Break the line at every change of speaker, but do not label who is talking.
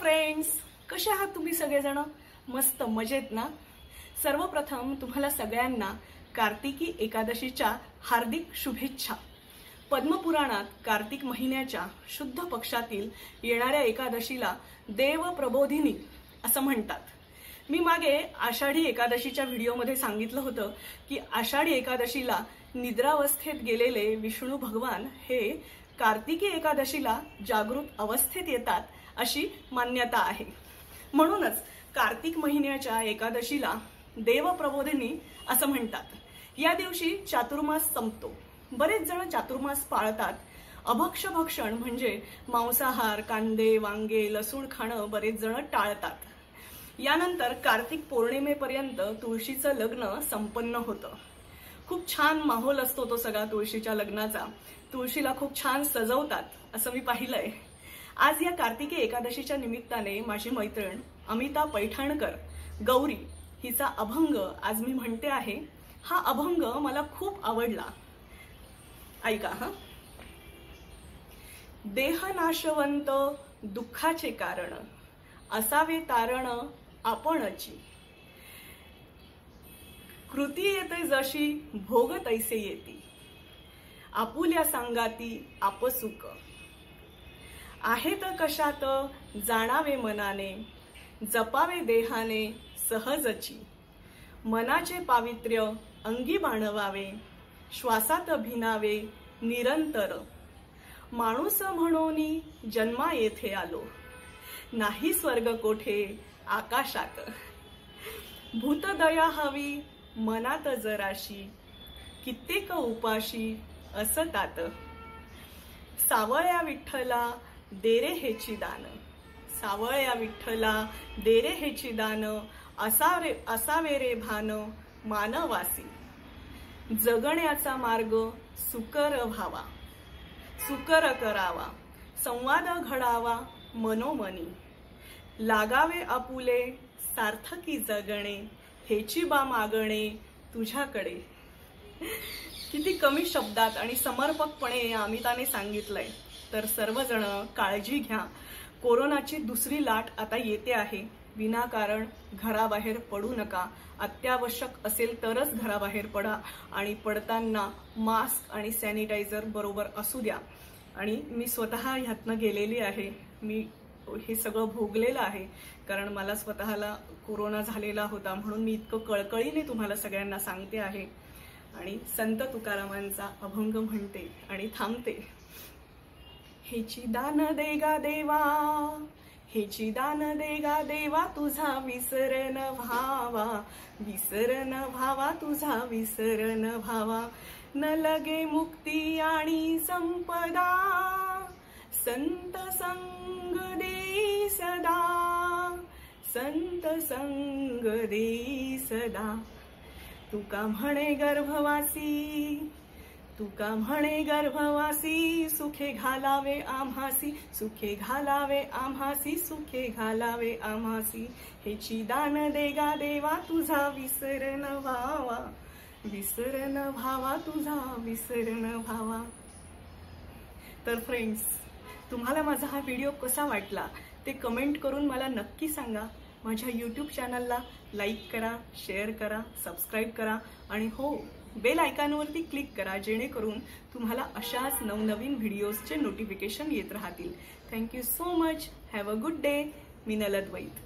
Friends, कसे आहात तुम्ही सगळेजण? मस्त मजेत ना? सर्वप्रथम तुम्हाला सगळ्यांना कार्तिकी एकादशीच्या हार्दिक शुभेच्छा। पद्मपुराणात कार्तिक महिन्याच्या शुद्ध पक्षातील येणाऱ्या एकादशीला देव प्रबोधिनी असं म्हणतात। मी मागे आषाढी एकादशीच्या व्हिडिओमध्ये सांगितलं होतं की आषाढी एकादशीला निद्रावस्थेत गेलेले विष्णू भगवान हे कार्तिकी एकादशीला जागृत अवस्थेत येतात अशी मान्यता आहे। म्हणूनच कार्तिक महिन्याच्या एकादशीला देव प्रबोधिनी असं म्हणतात। या दिवशी चातुर्मास संपतो। बरेच जण चातुर्मास पाळतात। अभक्ष भक्षण म्हणजे मांसाहार, कांदे, वांगे, लसूण खाणं बरेच जण टाळतात। यानंतर कार्तिक पौर्णिमेपर्यंत तुळशीचं लग्न संपन्न होतं। खूप छान माहोल असतो तो सगळा तुळशीच्या लग्नाचा। तुळशीला खूप छान सजवतात असं मी पाहिलंय। आज या कार्तिकी एकादशीच्या निमित्ताने माझी मैत्रीण अमिता पैठणकर गौरी हिचा अभंग आज मी म्हणते आहे। हा अभंग मला खूप आवडला। ऐका हा। देह नाशवंत दुःखाचे कारण, असावे तारण आपणची। कृती येते जशी भोग तैसे येती, आपुल्या सांगाती आपसुक। आहेत कशात जाणावे मनाने, जपावे देहाने सहजची। मनाचे पावित्र्य अंगी बाणवावे, श्वासात भिनावे निरंतर। माणूस म्हणून जन्मा येथे आलो, नाही स्वर्ग कोठे आकाशात। भूतदया हवी मनात जराशी, कित्येक उपाशी असतात। सावळ्या विठ्ठला देरे हेची दान, सावळ्या विठ्ठला देरे हेची दान। असावे रे भान मानवासी। जगण्याचा मार्ग सुकर व्हावा, सुकर करावा। संवाद घडावा मनोमनी, लागावे आपुले सार्थकी जगणे। हेची बा मागणे तुझ्याकडे। किती कमी शब्दात आणि समर्पकपणे अमिताने सांगितलंय। तर सर्वजण काळजी घ्या। कोरोनाची दुसरी लाट आता येते आहे। विनाकारण घराबाहेर पडू नका। अत्यावश्यक असेल तरच घराबाहेर पडा आणि पडताना मास्क आणि सॅनिटायझर बरोबर असू द्या। आणि मी स्वतः ह्यातनं गेलेली आहे। मी हे सगळं भोगलेलं आहे, कारण मला स्वतःला कोरोना झालेला होता। म्हणून मी इतकं कळकळीने तुम्हाला सगळ्यांना सांगते आहे। आणि संत तुकारामांचा अभंग म्हणते आणि थांबते। हेची दान देगा देवा, हेची दान देगा देवा। तुझा विसरण भावा, विसरण भावा तुझा विसरण भावा। न लगे मुक्ती आणि संपदा, संत संग दे सदा, संत संग दे सदा। तुका म्हणे गर्भवासी, तुका म्हणे गर्भवासी। सुखे घालावे आम्हासी, सुखे घालावे आम्हासी, सुखे घालावे आम्हासी। हेची दान देगा देवा, तुझा विसरण भावा, विसरण भावा तुझा विसरण भावा। तर फ्रेंड्स, तुम्हाला माझा हा व्हिडिओ कसा वाटला ते कमेंट करून मला नक्की सांगा। माझ्या यूट्यूब चॅनलला लाईक करा, शेअर करा, सबस्क्राईब करा आणि हो, बेल आयकॉनवरती क्लिक करा, जेणेकरून तुम्हाला अशाच नवनवीन व्हिडिओजचे नोटिफिकेशन येत राहतील। Thank you so much. Have a good day. मी नलद वैद।